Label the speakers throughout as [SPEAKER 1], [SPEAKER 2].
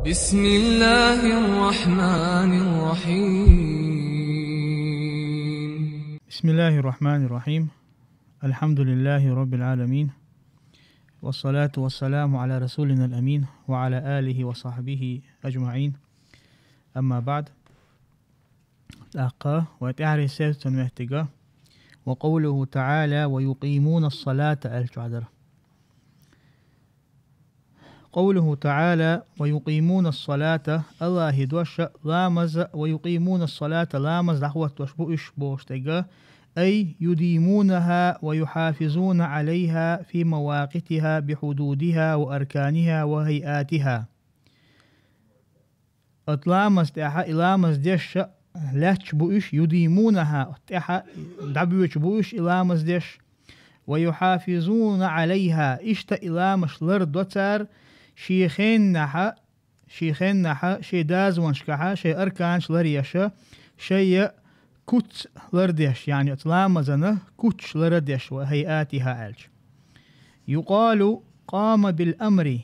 [SPEAKER 1] بسم الله الرحمن الرحيم.
[SPEAKER 2] بسم الله الرحمن الرحيم. الحمد لله رب العالمين، والصلاة والسلام على رسولنا الأمين وعلى آله وصحبه أجمعين. أما بعد، أقا وتعري سيرة مهتقى وقوله تعالى ويقيمون الصلاة الجعدر. قوله تعالى ويقيمون الصلاة الله دوش لامز ويقيمون الصلاة لامز دعوة وشبوش بوشتقى أي يديمونها ويحافظون عليها في مواقتها بحدودها وأركانها وهيئاتها. أطلامز تحا إلامز ديش لاتش بوش يديمونها تحا دعبوش بوش إلامز ديش ويحافظون عليها إشتا إلامش لردوتار شيخين نحا شي داز وانشكحا شي أركانش لريشا شي كوت لرديش، يعني أطلامزنه كوتش لرديش وهيئاتها ألج. يقال قام بالأمر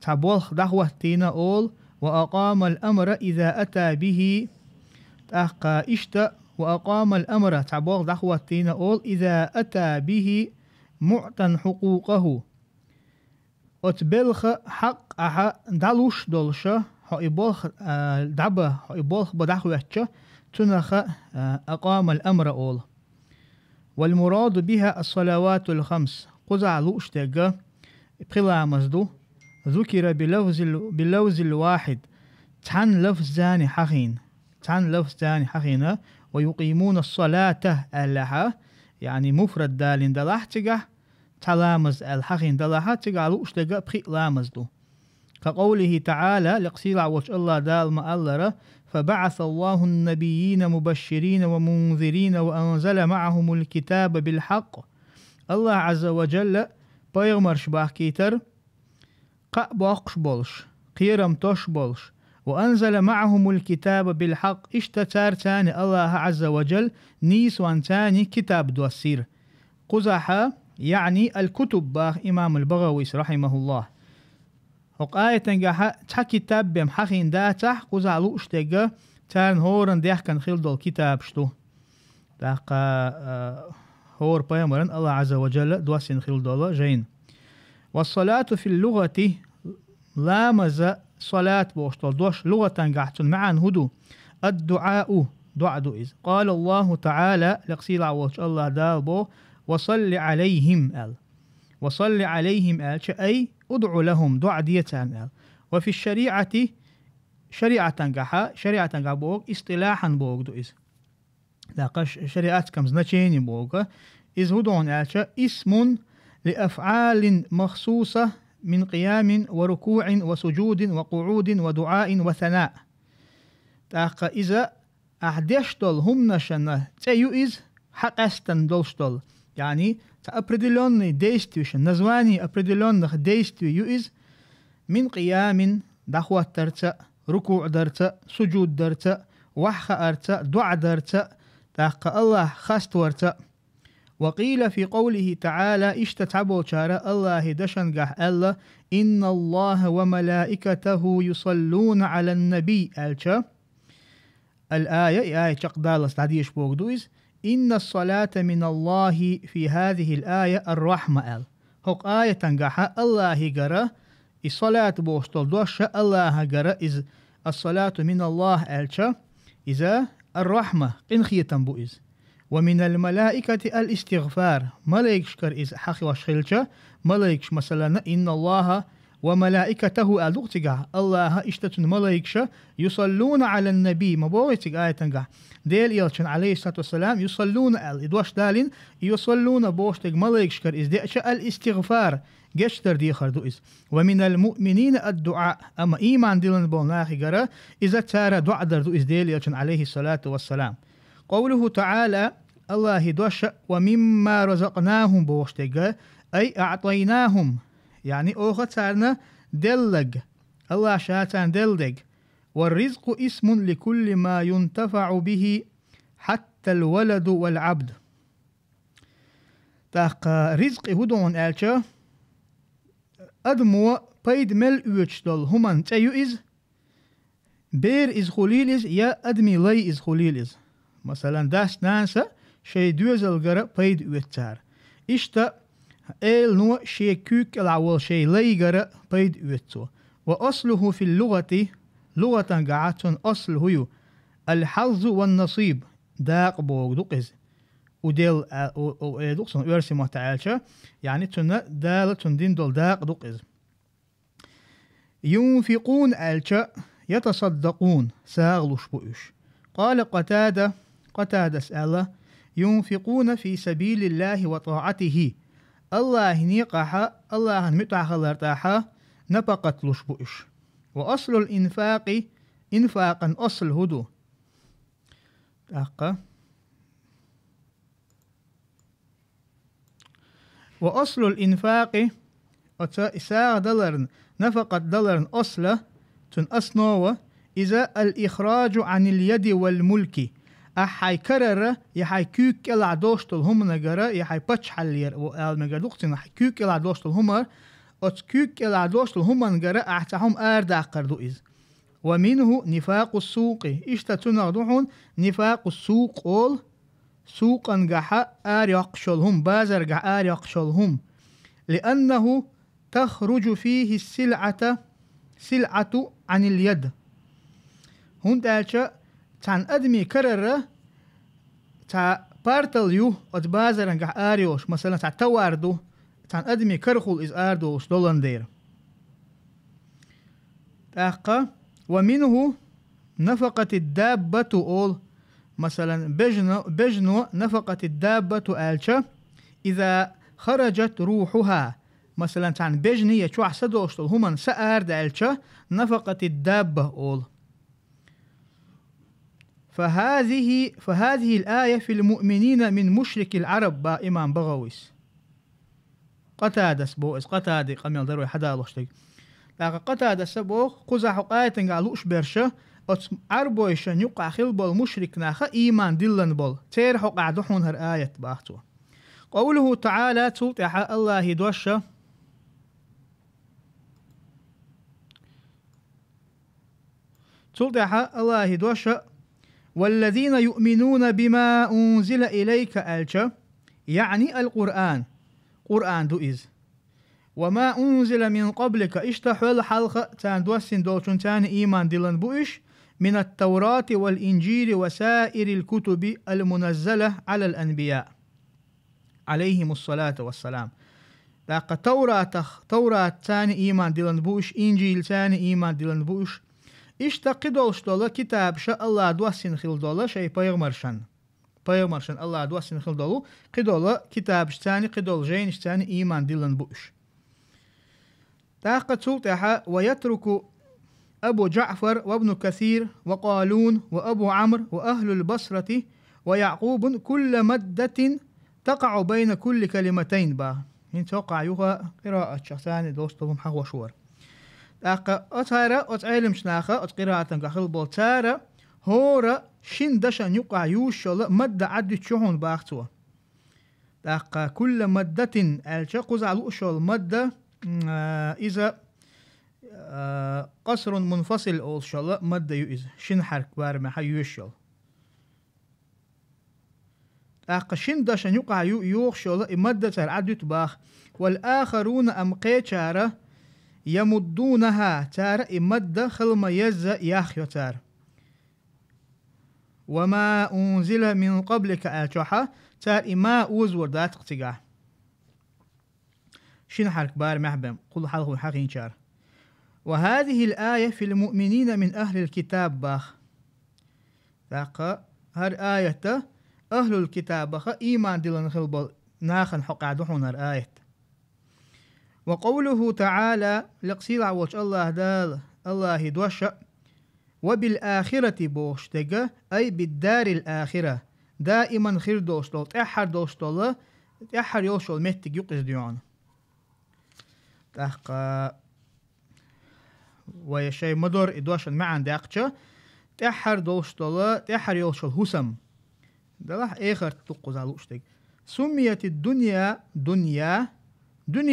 [SPEAKER 2] تبولخ دعوة تينا أول وأقام الأمر إذا أتى به تأقى إشتا وأقام الأمر تبولخ دعوة تينا أول إذا أتى به معتن حقوقه أتبلخ حق أحا دلوش دلشة حيبولخ دعبة حيبولخ بدعوة تنخ أقام الأمر أول. والمراد بها الصلوات الخمس قزع لوش تجا بقلا مزدو ذكر بلوز الواحد تحن لفظ زاني حخين ويقيمون الصلاة اللحة، يعني مفرد دالين دلح تجا تلامز الحخين دلحة تجا لوش تجا بقلا مزدو. كقوله تعالى لقصير وش الله دال مألرة فبعث الله النبيين مبشرين ومنذرين وأنزل معهم الكتاب بالحق. الله عز وجل بيغمر شباه كيتر قباقش بولش قيرم توش بولش وأنزل معهم الكتاب بالحق اشتتار تاني الله عز وجل نيس وان تاني كتاب دوسير قزحة، يعني الكتب باخ إمام البغوي رحمه الله. وقاية تنجح تحكي كتاب بمحخين داتح قزع لوش تجا تان هورن ديح كان خلدو الكتاب شتو تاقا هور بيامرن الله عز وجل دواسين خلدو جين. والصلاة في اللغة لامز صلاة بوشتو دوش لغة تنجحتن معان هدو الدعاء دعاء إذ قال الله تعالى لقصيل عوش الله دالبو وصل عليهم وصل عليهم أي ادعو لهم دعاء ديتان. وفي الشريعة شريعة تنجح بوغ اصطلاحا بوغ دو إز لاقش شريعة كم زنچيني بوغ إز هدون اسم لأفعال مخصوصة من قيام وركوع وسجود وقعود ودعاء وثناء. تاقا إذا أحدشتل هم نشنه تيو إز حقستن دولشتل، يعني تأبردلون ديستوش نزواني أبردلون نخ ديستو يؤز من قيام دخوة درتا ركوع درتا سجود درتا وحخ أرتا دعا درتا تاقى الله خاست ورتا. وقيل في قوله تعالى اشتتعبو شارع الله دشنقح الله إن الله وملائكته يصلون على النبي الآية آية شقدال استعديش بوغدويز إن الصلاة من الله في هذه الآية الرحمة هق آية تنقح الله قرأ الصلاة بوشتل دوشة الله قرأ إذ الصلاة من الله ألشا إذا الرحمة إنخية بوئز. ومن الملائكة الاستغفار ملائك شكر إذ حقي وشخلشا ملائك مثلا إن الله وملائكته ألوغتقع الله اشتتن ملائكشا يصلون على النبي مبوغتق آية تنقع ديل يلشن عليه الصلاة والسلام يصلون إدواش دالين يصلون بوشتق ملائك شكر إذ ديشا الاستغفار جشتر دي خردو إذ. ومن المؤمنين الدعاء أما إيمان ديلن بولناخي قرأ إذا تارى دعاء دردو إذ ديل يلشن عليه الصلاة والسلام. قوله تعالى الله دوش ومما رزقناهم بوشتق أي أعطيناهم، يعني أوخة تارنا دلق الله شاتان دلق. والرزق اسم لكل ما ينتفع به حتى الولد والعبد. تاق رزق هدون ألشا أدمو بيد مل ويتشدل همان تأيو إز بير إز خليل إز يا أدمي لي إز خليل إز مثلا داس نانسا شي دوزل غرا بيد ويتار إشتا إل نو شي كوك العوال شي لي غرا بيد ويتو وأصله في اللغة لغة قاعدة أصل هو الحظ والنصيب داق بوغ دوقز وديل دوقسن ورسي متعالشة يعني تنا دالة تندين دول داق دوقز ينفقون ألشة يتصدقون ساغلوش بؤش قال قتادة سأله ينفقون في سبيل الله وطاعته الله نيقح الله متعخ الارتاحة نبقت لش بؤش وأصل الإنفاق إنفاقا أصل هدو وأصل الإنفاق إساء دولار نفقة دولار أصله تن أصنوه إذا الإخراج عن اليد والملك أحي كرر يحي كوك إلا دوشتل هم نجرا يحي بتش حلير والمجدوقتين يحي كوك إلا دوشتل همر أتكوك إلا دوشتل هم نجرا أحتهم أرد قردو إز ومنه نفاق السوق إشتتنغدوحون نفاق السوق أول سوقا جحا أريقشلهم بازر جحا أريقشلهم لأنه تخرج فيه سلعة عن اليد هون دالشا تان أدمي كرر تا بارتليو أت بازر جحا أريوش مثلا تا تواردو تان أدمي كرخول إز أردوش دولندير تاقا ومنه نفقة الدابة أول مثلا بجنو نفقة الدابة ألشا إذا خرجت روحها مثلا تان بجني يشوح سدوشتل همان سأرد ألشا نفقة الدابة أول فهذه الآية في المؤمنين من مشرك العرب با إمام بغويس قتادة سبوئس قتادة قميل دروي حدا لوشتك لكن قتادة سبو قزح قايتن قالوش برشا عربويشن يقع خلبول مشرك ناخا إيمان دلن بول تيرحو قعدحون هر آية باختو قوله تعالى تلتح الله دوشا تلتح الله دوشا والذين يؤمنون بما أنزل إليك ألشا يعني القرآن قرآن دو إز وما أنزل من قبلك اشتحل حلقة تان دوسين دوشن تان إيمان دلن بوئش من التوراة والإنجيل وسائر الكتب المنزلة على الأنبياء عليهم الصلاة والسلام لقد توراة تاني إيمان دلن بوش إنجيل تاني إيمان دلن بوش اشتقدوش دولا كتاب شاء الله دوسين خل دولا شيء بيغمرشن الله دوسين خل دولو قدولا كتاب تاني قدول جين تاني إيمان دلن بوش تاقت سلطحة ويترك أبو جعفر وابن كثير وقالون وأبو عمرو وأهل البصرة ويعقوب كل مدة تقع بين كل كلمتين با من توقع يوها قراءة شخصان دوستهم حق وشور أتهارا أتعلم شناخا أتقراءة كخل بولتارا هورا شين دشان يقع يوشل مدة عد تشوهون باختوا كل مدة الشقز على أشول مدة إذا قصر منفصل أو شلا مدة يؤذ شن حرك بارما حيوشل شن دشان يقع يوشل مدة ترعد باخ والآخرون أمقي تارا يمدونها تارا مدة خلما يز ياخيو تار وما أنزل من قبلك أجحا تار ما أوزور دات اقتقاه شن حرك بار محبم قل حلقه حقين شار وهذه الآية في المؤمنين من أهل الكتاب باخ ذاك هر آية أهل الكتاب باخ إيمان دلن خلبل ناخن حق دحون هر آية وقوله تعالى لقصيل عوش الله دال الله دوشا وبالآخرة بوشتغا أي بالدار الآخرة دائما خير دوشتول تأحر دوشتول تأحر يوشول مهتك يقص ديون تحقا ويشي مدور إدواشن معن داقشا تأحر دوشتول تأحر يوشول هسم دلح آخر تقوز على وشتك سميت الدنيا دنيا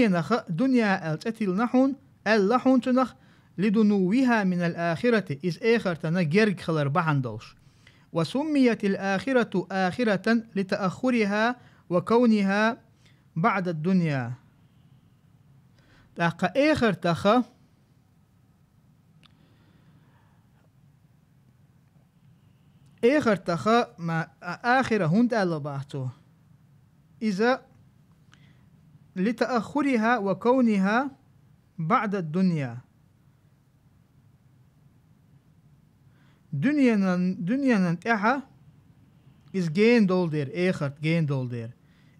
[SPEAKER 2] نخ دنيا التتل نحون اللحون تنخ لدنوها من الآخرة إذ آخرتنا جرق خلر بحندوش. وسميت الآخرة آخرة لتأخرها وكونها بعد الدنيا. تاق آخر تخا آخر تخا ما آخرة هند ألباهتو إذا لتأخرها وكونها بعد الدنيا. دنيا ننتعها إز جين دول دير آخر جين دول دير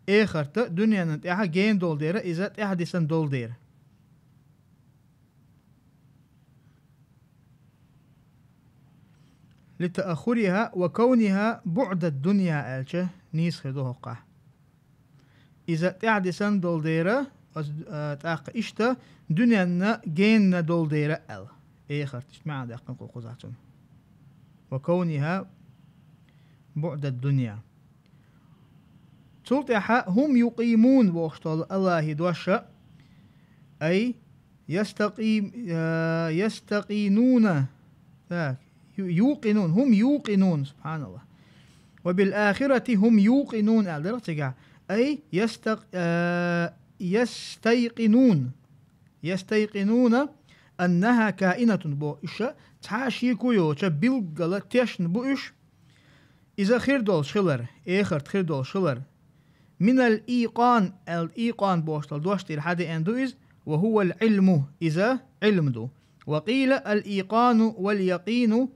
[SPEAKER 2] آخر دنيا ننتعها جين دول دير إذا تحدثن دول دير. لتأخرها وكونها بعد الدنيا ألشه نيس خدوه قه إذا تحدثن دول دير تاق إشتا دنيا جين دول دير أل آخر تجمع دقن قوقزاتون وكونها بعد الدنيا. تلتحا هم يقيمون بوشتال الله دوشا أي يستقينون يوقنون هم يوقنون سبحان الله. وبالآخرة هم يوقنون أي يستيقنون أنها كائنة بوشا تحاشيكو يو تبيلغلا تشن بوش إذا خيردول شلر آخر خيردول شلر من الإيقان بوشتال دوشتير حدا أندوئز وهو العلم إذا علم دو. وقيل الإيقان واليقين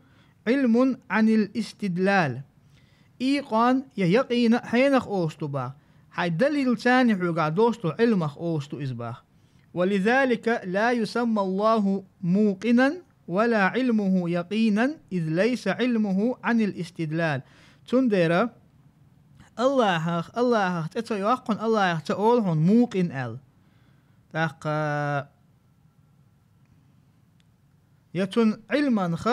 [SPEAKER 2] علم عن الاستدلال. إيقان يقين حينخ أوستو باخ حي دليل ثاني حقا دوستو علمخ أوستو إزباخ. ولذلك لا يسمى الله موقنا ولا علمه يقينا إذ ليس علمه عن الاستدلال. تندر الله تتيقن الله تقولهن موقن ال تاق يتن علما خ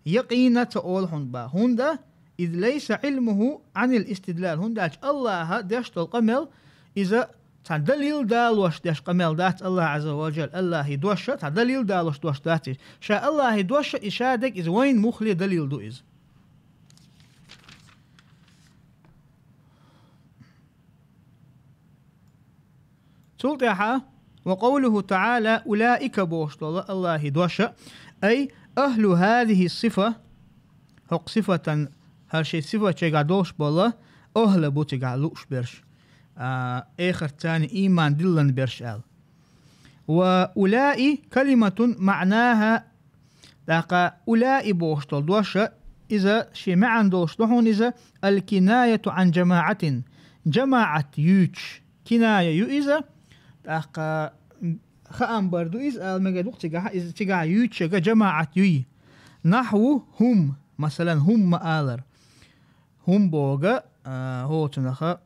[SPEAKER 2] يقينا تقولهن با هندا إذ ليس علمه عن الاستدلال. هندا الله داشت القمل إذا دليل دالوش داش قمل دات الله عز وجل الله يدوش دليل دالوش دوش داتي شاء الله يدوش إشادك إذ وين مخلي دليل دو إذ. تلتحا وقوله تعالى أولئك بوشتول الله يدوش أي أهل هذه الصفة حق صفة هالشي صفة شغادوش بالله أهل بوتغالوش برش آخر تاني إيمان دلن برشال. وأولئي كلمة معناها لقى أولئي بوشتل دوشة إذا شي معن دوشتلون إذا الكناية عن جماعة يوش كناية يو إذا لقى خام بردو إذا المجدوق تجا يوش جماعة يوي نحو هم مثلا هم مآلر هم بوغا هو تنخا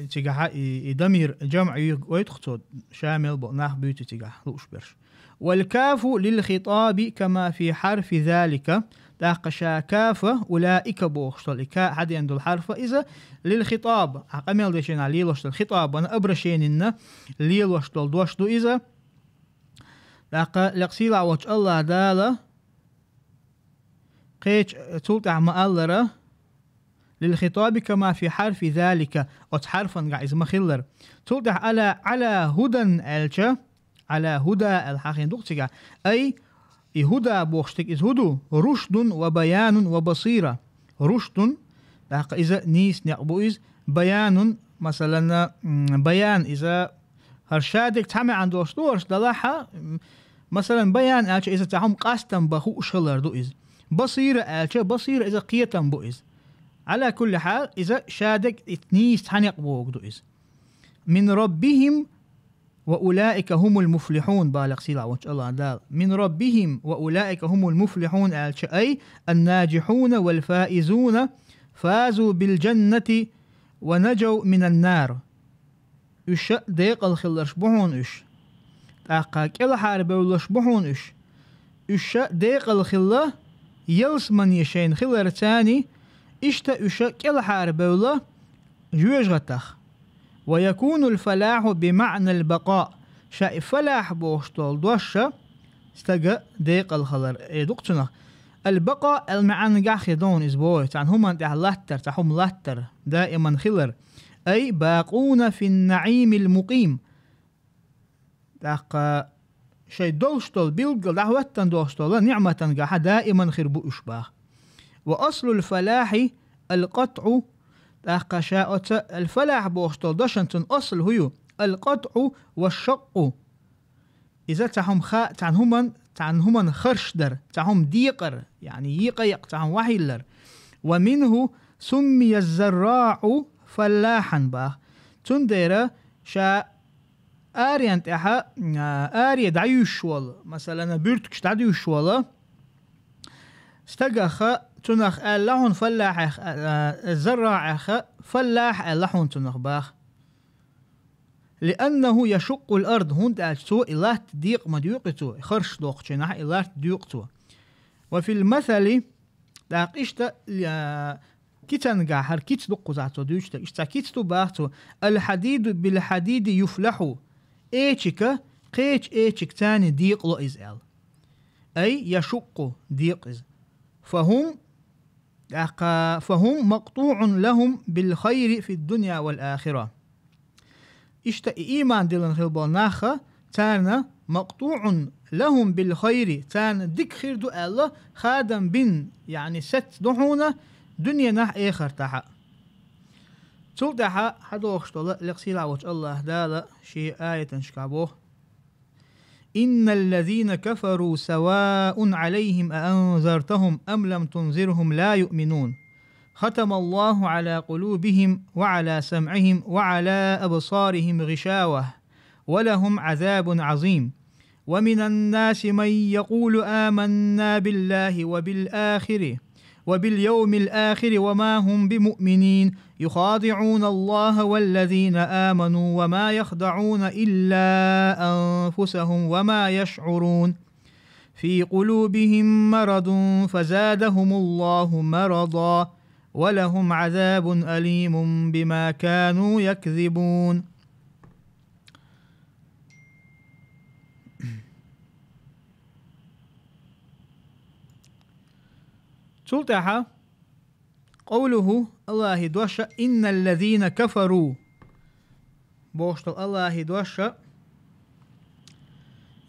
[SPEAKER 2] تجاه ضمير جمع يدخل شامل بناخ بيوت تجاه لوش برش. والكاف للخطاب كما في حرف ذلك تاقشا كافة أولئك بوخشتل إكا حد عند الحرف إذا للخطاب عقمل ديشنا ليلوشتل خطاب أنا أبرشيننا ليلوشتل دوشتو إذا لقسيلا وش الله دالا قيش تلتع مألرة للخطاب كما في حرف ذلك أتحرفا قاعد مخلر تلتح على هدى الجا على هدى الحقين دوقتك أي هدى بوخشتك إذ هدو رشد وبيان وبصيرة. رشد إذا نيس نعبوئز بيان مثلا بيان إذا هرشادك تعمل عن دوشتورش دلاحة مثلا بيان ألجا إذا تعهم قاستم بخو شلر دوئز. بصيرة ألجا بصيرة إذا قيتم بوئز. على كل حال إذا شادك اتنيس تحنق بوغدو إذ من ربهم وأولئك هم المفلحون بالغ سيلا وش الله دال من ربهم وأولئك هم المفلحون أي الناجحون والفائزون فازوا بالجنة ونجوا من النار. إش ديق الخلر شبهون إش تاقا كلا حارب ولا شبهون إش ديق الخلة يلس من يشين خلر تاني إشتا إشا كلا حارب ولا جوج غتخ. ويكون الفلاح بمعنى البقاء شا فلاح بوشتول دوشة استجا ديق الخلر دقتنا البقاء المعان قاخ يدون إزبوي تعن هم لاتر تحهم لاتر دائما خلر أي باقون في النعيم المقيم داق شيء دوشتول بيلقل دعوتن دوشتول نعمة قاح دائما خربو إشباه وأصل الفلاح القطع داق شاءت الفلاح بوشتول دوشنتن أصل هو القطع والشق إذا تعهم خرشدر تعهم ديقر يعني يقيق تعهم وحيلر ومنه سمي الزراع فلاحا باه تندير شا آريان تحا آريا دعيوش ولا مثلا بيرتكش دعيوش ولا استقخ تنخ اللحون فلاح الزراع فلاح اللحون تنخ باخ لأنه يشق الأرض هون تأجتو إله تديق مديوقتو خرش دوق جناح إله تديوقتو وفي المثل داقشتا كيتن قاحر كيت دقو زعتو ديوشتا اشتا كيتو باختو الحديد بالحديد يفلحو ايشك قيش ايشك تاني ديق لو إزال أي يشق ديق إز فهم مقطوع لهم بالخير في الدنيا والآخرة إشتا إيمان دلن خلبال ناخا تانا مقطوع لهم بالخير تان ديك خير دو الله خادم بن يعني ست دحونا دنيا نح إخر تحا تول تحا حدوخش طلع لقسيلا وش الله دالا شيء آية شكابوه إن الذين كفروا سواء عليهم أأنذرتهم أم لم تنذرهم لا يؤمنون ختم الله على قلوبهم وعلى سمعهم وعلى أبصارهم غشاوة ولهم عذاب عظيم ومن الناس من يقول آمنا بالله وباليوم الآخر وما هم بمؤمنين يخادعون الله والذين آمنوا وما يخدعون إلا أنفسهم وما يشعرون في قلوبهم مرض فزادهم الله مرضا ولهم عذاب أليم بما كانوا يكذبون سلطة قوله الله دوشة إن الذين كفروا بوشت الله دوشة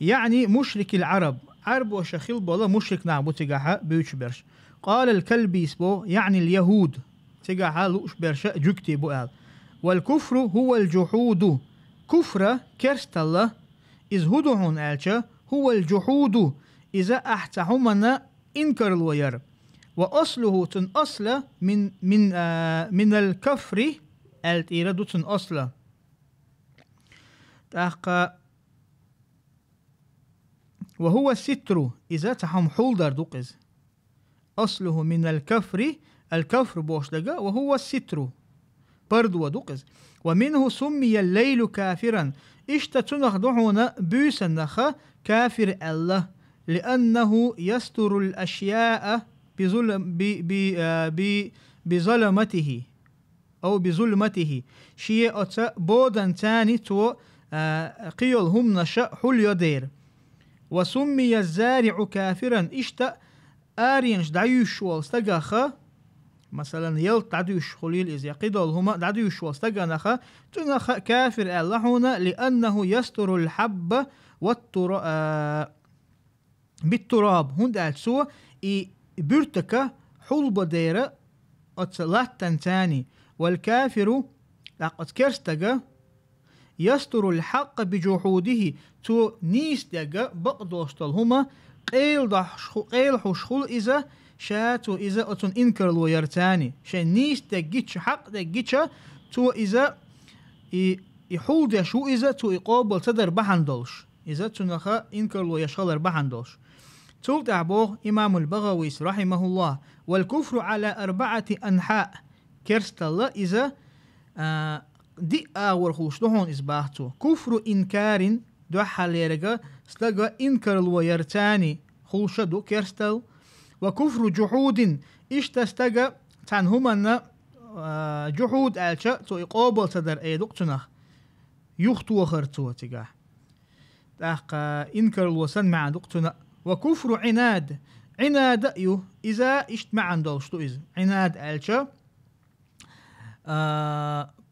[SPEAKER 2] يعني مشرك العرب عرب وشخيل بولا مشرك نعبو تقاها بيوش برش قال الكلبي سبو يعني اليهود تقاها لوش برشا جكتي بوال والكفر هو الجحود كفر كرست الله إذ هدوهن ألشا هو الجحود إذا أحتهمنا إنكر الوير وأصله تن أصل من الكفر التيرد تن أصل تحقى وهو الستر إذا تحم حولدر دوقز أصله من الكفر بوش دقا وهو الستر بردو دوقز ومنه سمي الليل كافرا اشتتنخ دعونا بيسنخ كافر الله لأنه يستر الأشياء بظلمته أو بظلمته شيء بودن تاني تو قيل هم نشأ حل يدير وسمي الزارع كافرا اشتا آرينش دعيوش والستقاخا مثلا يلت دعيوش خليل إذ يقيدل هما دعيوش والستقاخا تنخ كافر اللحونا لأنه يستر الحب بالتراب هند أتسوى برتك حلب ديرة أتلاتن تاني والكافر لقد كرستك يستر الحق بجحوده تو نيستك بقدوشتل هما قيل حشخل إذا شاتو إذا أتن إنكر الويرتاني شا نيستك جيتش حق دك جيتش تو إذا يحول دشو إذا تو يقابل تدر بحندلش إذا تنخا إنكر الويشغلر بحندلش تول تعبوه إمام البغوي رحمه الله والكفر على 4 أنحاء كرست الله إذا دي آور خلوش دهون إسباحتو كفر إنكار دو حاليرغا سلغا إنكر الويرتاني خلوش دو كرستل وكفر جحود إشتستغا تنهمنا جحود ألشا تو إقابل تدر أيدوك تنخ يختو وخرتو تقاه إنكر الوسن مع دقتنا. وكفر عناد عناد إذا إشت مع دولشتو إذا عناد ألشا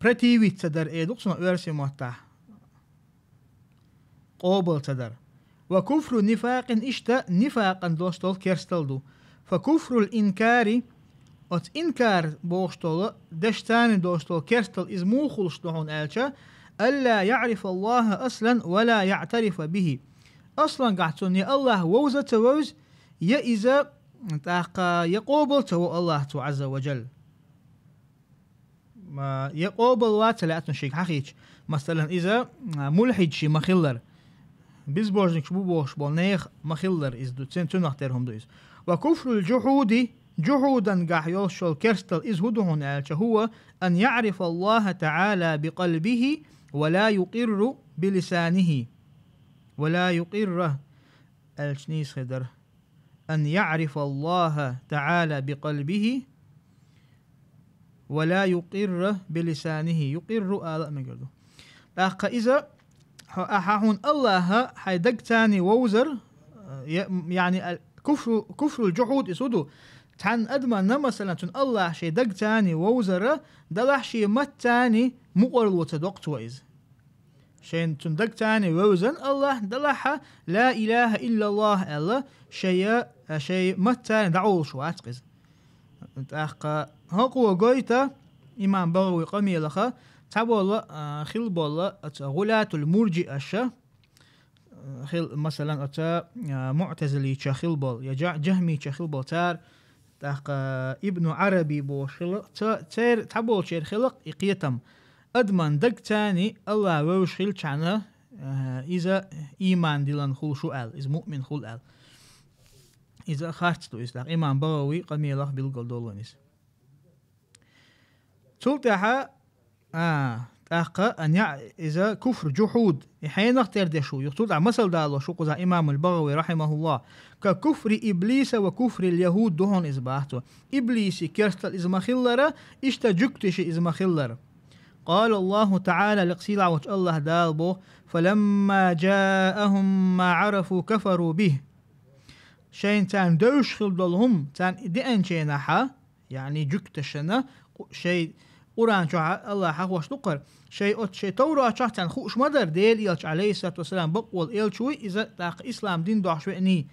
[SPEAKER 2] برتيوي تدر إيه دقتنا أرسي موتاح قوبل تدر. وكفر نفاق إشتا نفاقا دوستول كيرستلدو. فكفر الإنكار أت إنكار بوشتول دشتان دوستول كيرستل إز موخلش دهون ألشا ألا يعرف الله أصلا ولا يعترف به. أصلا قاعدتون يا الله ووزة تووز يا إذا يقوبل تو الله عز وجل ما يقوبل واتلاتن شيء حقيقي. مثلا إذا ملحد شي مخلر بيزبوجنك شبو بوش بولنيخ مخلر إز دو تسين تنخترهم دو إز. وكفر الجحود جحودا قاح يوشل كرستل إز هدهن هو أن يعرف الله تعالى بقلبه ولا يقر بلسانه ولا يقر الشنيس خدر أن يعرف الله تعالى بقلبه ولا يقر بلسانه يقر آلاء مقردو. إذا أحاهون الله حيدق تاني ووزر يعني كفر الجحود إسودو تحن أدمى مثلا الله شي دق تاني ووزر دلح شي مت تاني مقرل وتدقت وإذ شين تندق تاني ووزن الله دلح لا إله إلا الله الله شي مت تاني دعول شو أتقز هقو قويتا إمام بغوي قمي لخا تابو الله خلب الله غلاة المرجئة الشا خل مثلا أتا معتزلي شخلبل يجع جهمي شخلبل تار ابن عربي بوشل تير تابول شير خلق إقيتم أدمن دق تاني الله ووشل شانا إذا إيمان دلن خل شو آل إذا مؤمن خل آل إذا خارجتو إسلاق إمام بغوي قمي الله بالقل دولونيس تلتها أن إذا كفر جحود حين نختار دشو يقصد على مثل دالو شو قزا إمام البغوي رحمه الله ككفر إبليس وكفر اليهود دهون إزباحته. إبليس كرستل إزما خلرة اشتجكتش إزما خلرة. قال الله تعالى لقسيلع وجه الله دالبو فلما جاءهم ما عرفوا كفروا به. شين تان دوش خلدلهم تان دئن شيناحا يعني جكتشنا شيء قرآن شو الله حق وش تقر شيء توراة شحتن خوش مدر ديل إلش عليه الصلاة والسلام بقول إل شوي إذا تاق إسلام دين دوح شوئني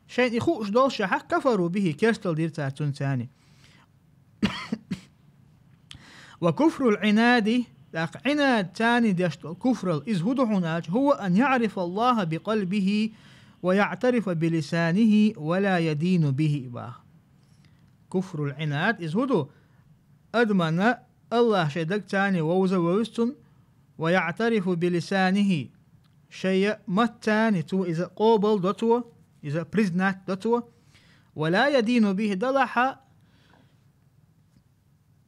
[SPEAKER 2] شيء يخوش دول شحق كفروا به كرستل دير تاتون ثاني. وكفر العناد تاق عناد ثاني ديشتل كفر إذ هدحناج هو أن يعرف الله بقلبه ويعترف بلسانه ولا يدين به باه. كفر العناد إذ هدو أدمن الله شيء دق تاني ووزا ووستن ويعترف بلسانه شيء متاني تو إذا قوبل دوتوا إذا بريزنات دوتوا ولا يدين به دلحا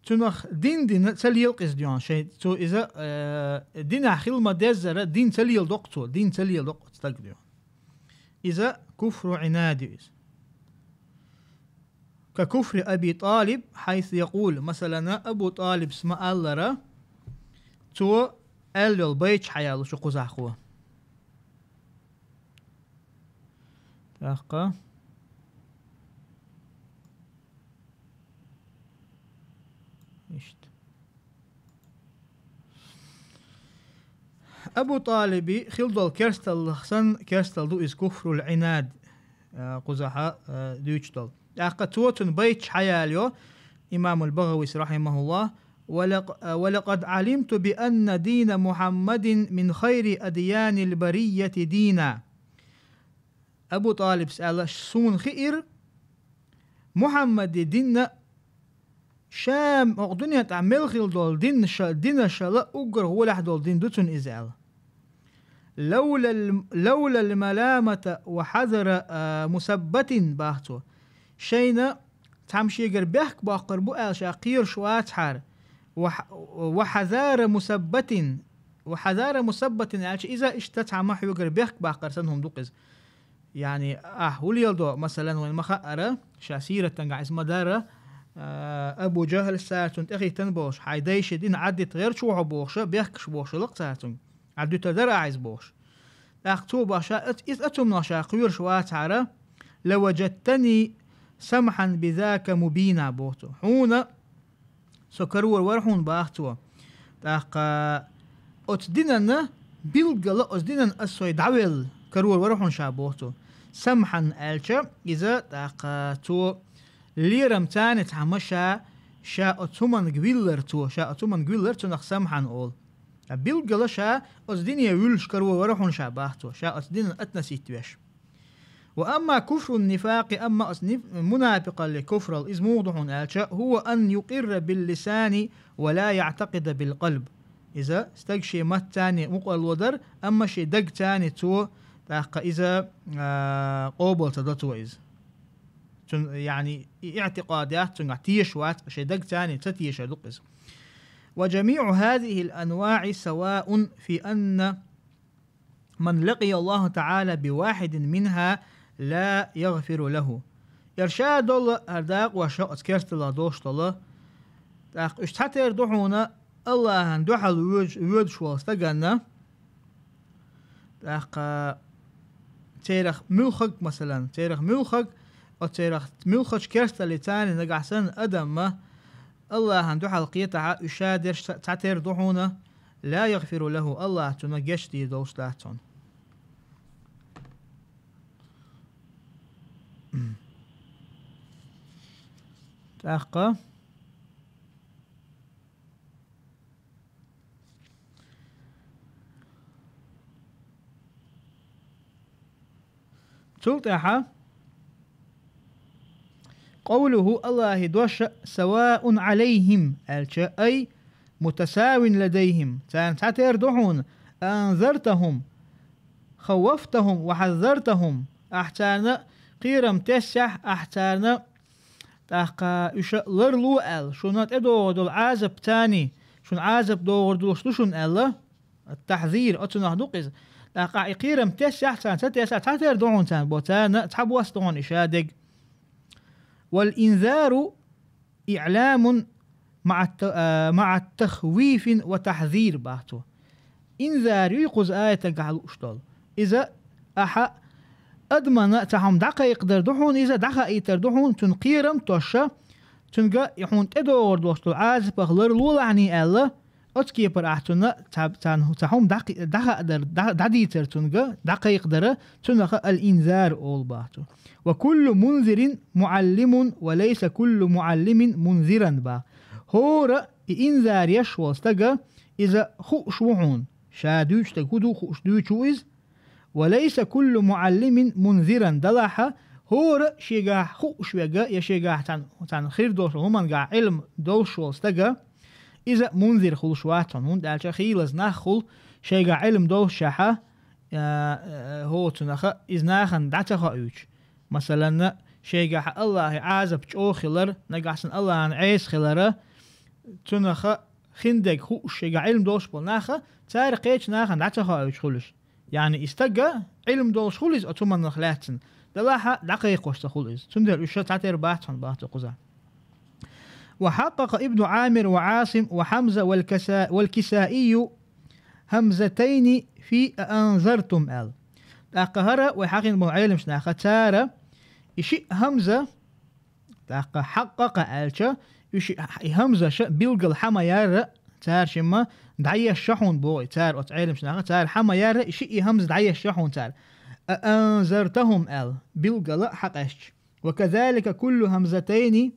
[SPEAKER 2] تنخ دين تليل قصديان شيء تو إذا دين خلما دزر دين تليل دقتو دين تليل دقت تقديان إذا كفر عناد ككفر أبي طالب حيث يقول مثلا أبو طالب اسم الله تو ألو البيت حياله شو قزحقوه تحقا أبو طالب خلدل كرستل خسن كرستل دو إز كفر العناد قزحا دوشتل أقتوتن بيت حياليو إمام البغوي رحمه الله ولقد علمت بأن دين محمد من خير أديان البرية دينا. أبو طالب سأل سون خير محمد دين شام أقدنيا تعمل خيل دول دين شلا أقر هو لح دول دين دوتن إزال لولا الملامة وحذر مثبت باهتو شينا تمشي قربيك باقر بؤال شاقير شوات حار وحذار مثبت يعني إذا اشتتع محيو قربيك باقر سنهم دوقز يعني وليلدو مثلا وين مخأرة شاسيرة تنقع اسم دارة أبو جهل ساتون تأخي تنبوش حيديش دين عدت غير شو بوش بيحكش بوش لق ساتون عدو تدرع عايز بوش أختو باشا إذ أتم نشا قير شوات عرا لوجدتني سمحا بذاك مبينا بوتو حونا سكرور ورحون باختو تاقا أتديننا بيلغلا أتدينن أسوي دعويل كرور ورحون شابوتو سمحا ألشا إذا تاقا تو ليرم تاني تحمشا شا أتومن قبيلر تو شا أتومن قبيلر تو نخ سمحا أول بيلغلا شا أتدين يولش كرور ورحون شاباختو شا أتدين أتنسيت بيش وأما كفر النفاق أما منافقا لكفر الإزموضح ألشا هو أن يقر باللسان ولا يعتقد بالقلب إذا استقشي مت تاني مقل ودر أما شي دق تاني تو تاقا إذا قوبل تدتو إذا يعني اعتقادات تنعتيش وات شي دق تاني تتيش دقز. وجميع هذه الأنواع سواء في أن من لقي الله تعالى بواحد منها لا يغفر له. إرشاد الله هرداق وشاء أتكرت الله دوشت الله تاق اشتحتر يردوحونا الله هندوح الوجه شوالستقنا تاق تيرخ ملخق مثلا تيرخ ملخق أو تيرخ ملخق كرت لتاني نقعسن أدم الله هندوح القيتها اشادر تحتر يردوحونا لا يغفر له الله تنقش دي دوستاتون. تاقا تلتحى قوله الله دوش سواء عليهم أي متساو لديهم تعتير دحون أنذرتهم خوفتهم وحذرتهم أحتانا قيرم تسح أحتانا تاقا إش لرلو أل شونات إدو دول عازب تاني شون عازب دور دولش شون ألا التحذير أتنه دوقز تاقا قيرم تسح تسح تعتير دحون تان بوتانا تحب واسطون إشادق. والإنذار إعلام مع التخويف وتحذير باتو إنذار يقز آية قال أشتال إذا أحا أدمنا تهم دقا يقدر دحون إذا دقا يتردحون تنقيرم توشا تنقا يحون تدور دوستو عازب أغلر لولعني ألا أتكي بر أحتنا تهم دقا داديتر تنقا دقا يقدر تنقا الإنذار أول باتو. وكل منذر معلم وليس كل معلم منذرا با هورا إنذار يشوى استقى إذا خوش وحون شادوش تقودو خوش دوشويز وليس كل معلم منذرا دلاحا هورا شيقا خوش ويقا يشيقا تان خير دوش همان قا علم دوش واستقى إذا منذر خلشواتن هون دالشا خيلز ناخل شيقا علم دوش شاحا هو تنخا إذناخن دعتخا اوش مثلا شيقا الله عازب جو خلر نقعسن الله عن عيس خلره تنخا خندق خوش شيقا علم دوش بلناخا تاري قيتش ناخن دعتخا اوش خلش يعني استقى علم دوش خلز أتومن نخلاتن دلاحا دقيق وستخلز تندر اشتا تعتير باتن باتو قزا. وحقق ابن عامر وعاصم وحمزة والكسائي همزتين في أنذرتم ال تاقهر وحقين ابن علم شناخا تارا إشي همزة تاقا حقق ألشا إشي همزة بيلقل حما يارا تار شما دعية الشحون بوي تار أتعلم شناخا تار حما يارا إشي همزة دعية الشحون تار أنذرتهم ال بيلقل حقش. وكذلك كل همزتين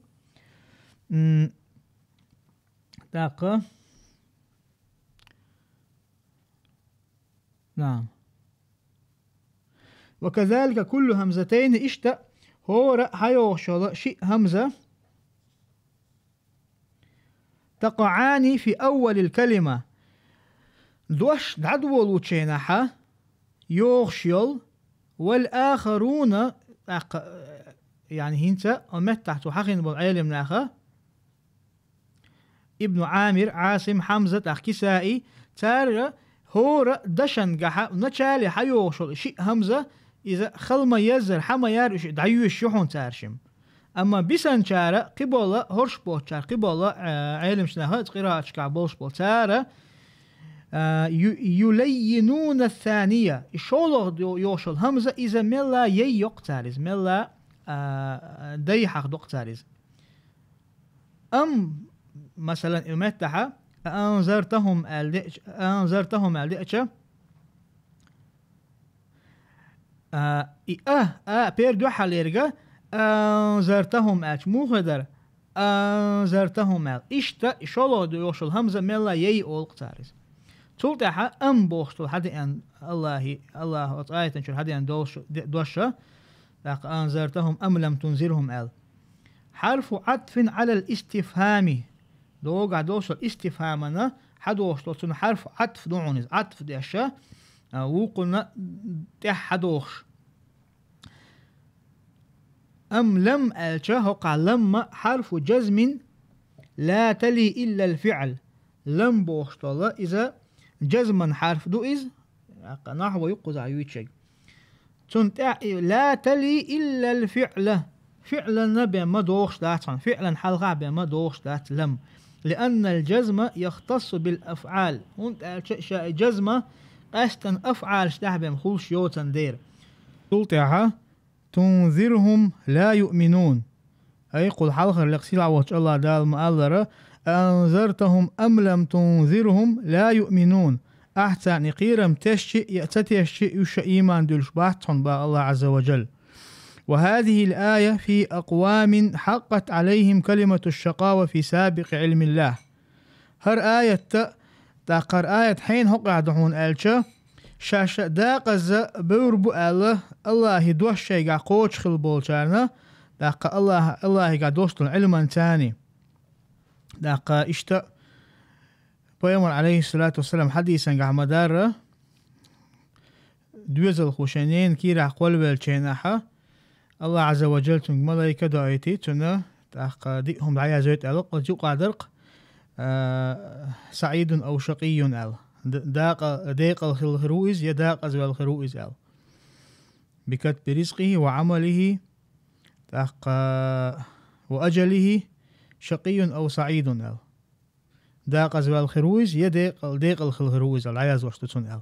[SPEAKER 2] تاقا نعم وكذلك كل همزتين اشتا هو حيوشل شيء همزة تقعان في أول الكلمة دوش دعدو الوشينحة يوغشيل والآخرون يعني هنتا أمتحت حقين بالعلم ناخا ابن عامر عاصم حمزة كسائي تار هو دشن جحا نشالي حيوشل شيء همزة إذا خلما يزر حما يارش دعيو الشحون تارشم. أما بسان شارة قبولة هرش بوتشار قبولة علم شناها قراءة شكع بولش بوتارة يلينون الثانية شولو يوشل همزة إذا ملا يقتارز ملا ديحق دقتارز أم مثلا المتحة أنذرتهم الدئش بيردو حاليرجا أنذرتهم مو أنذرتهم إشتا شولو يوشل همزة ملا يقتارز تلتحة أم بوشتل هذه أن الله آية شو هذه أن دوشة أنذرتهم أم لم تنذرهم حرف عطف على الاستفهام دوغا دوشل استفهامنا حدوشتل حرف عطف دونز عطف ديشة وقلنا تح حدوش أم لم هقع لما حرف جزم لا تلي إلا الفعل لم بوشتل إذا جزما حرف دو إز نحو يقضى يوتشي لا تلي إلا الفعل فعلا بما دوش داتان فعلا حلقة بما دوش دات لم لأن الجزم يختص بالأفعال جزمة قستن أفعال شتاه بمخوش يوتن دير تلتعها تنذرهم لا يؤمنون أي قل حلقة لقسيل عوش الله دال مؤلرة أنذرتهم أم لم تنذرهم لا يؤمنون أحسن قيرم تشي يأتي يش إيمان دلش بحثهم با الله عز وجل. وهذه الآية في أقوام حقت عليهم كلمة الشقاوة في سابق علم الله. هر آية تقر آية حين هقع دحون ألشا شاشة داقز بوربو الله دوش شيء قوش خل بولشارنا داق الله قادوشتن علما تاني داق اشتا بيامر عليه الصلاة والسلام حديثا قع مدار دوزل خوشنين كيرا قول بالشيناحة الله عز وجل تنك ملايكة دعيتي تنا داق ديهم دعيا زيت ألق وجوقع درق سعيد أو شقي أل داق الخروئز يداق أزوال الخروئز أل بكتب رزقه وعمله داق وأجله شقي أو سعيد أل داق أزوال الخروئز يداق الخروئز العياذ واشتتون أل.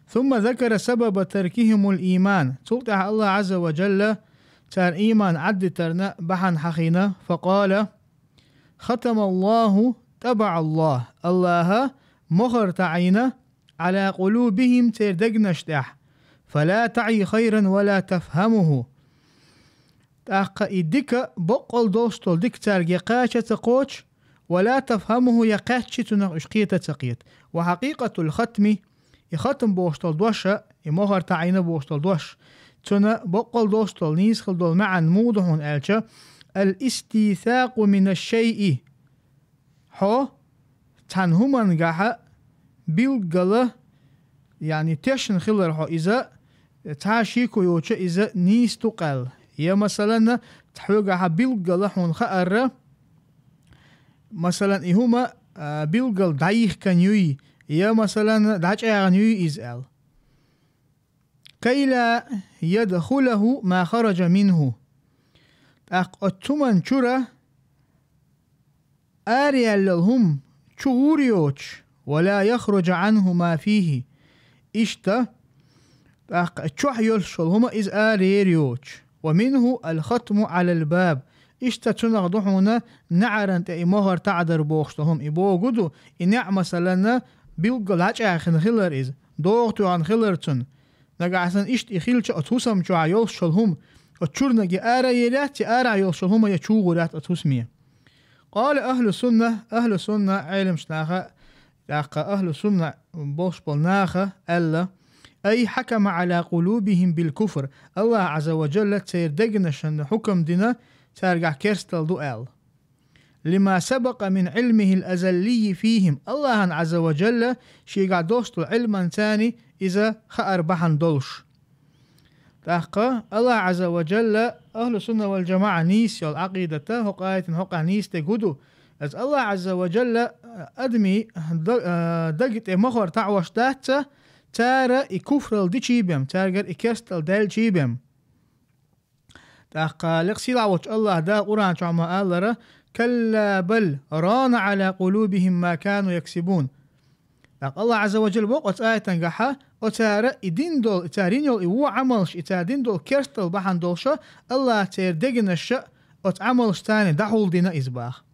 [SPEAKER 2] ثم ذكر سبب تركهم الإيمان تلتح الله عز وجل تار إيمان عد ترنا بحن حخينا فقال ختم الله تبع الله مخر تعينا على قلوبهم تردقنشتح فلا تعي خيرا ولا تفهمه تاق إدك بقل دوستول ديك تارجي قاشة تقوش ولا تفهمه يقاتش تنقشقية تقيت. وحقيقة الختم يختم بوشتول دوشة يمخر تعينا بوشتول دوش تنا بقل دوستول نيسخل دول معا مودهن ألشا الاستيثاق من الشيء حو تنهمن قاحة بالقلة يعني تشن خلر حو إذا تعشيكو يوشا إذا نيستقل يا مثلا تحوي قاحة بالقلة حون خأر مثلا إهما بالقل دايخ كان يوي يا مثلا داج أغن يوي إزال كي لا يدخله ما خرج منه أتمن شرة آريال لهم شغوريوش ولا يخرج عنه ما فيه إشتا أتشوح يلشل هما إز آريريوش. ومنه الختم على الباب إشتا تنغضحونا نعرن تأمهر تعدر بوخشتهم إبو قدو إنع مثلا بيلقل هاج آخن خلر إز دوغتو عن خلرتن نقعسن إشت إخيلش أتوسم جوع يلشل هم أتشورنجي آريريات آرع يلشل هما يتشوغورات أتوسمية. قال أهل السنة علم شناخة أهل السنة بوش بالناخة ألا أي حكم على قلوبهم بالكفر الله عز وجل تيردقنشن حكم دينا ترجع كيرستل دوال لما سبق من علمه الأزلي فيهم الله عز وجل شيقع دوستو علما تاني إذا خأر بحن دولش تحقى الله عز وجل أهل السنة والجماعة نيس العقيدة هقاية هقع نيس تقودو از الله عز وجل أدمي دقت مخور تعوش داتا تارا إكفر دي تشيبهم تارجر إكستل دال تشيبهم تحقى لقسيل عوش الله دا قرآن شعما آلرا كلا بل ران على قلوبهم ما كانوا يكسبون الله عز وجل وقت آية تنجحها أتارا إدين دول إتارين يول إيو عملش إتادين دول كرستل بحان دولشا الله تير دقنش أتعملش تاني دحول دينا إزباخ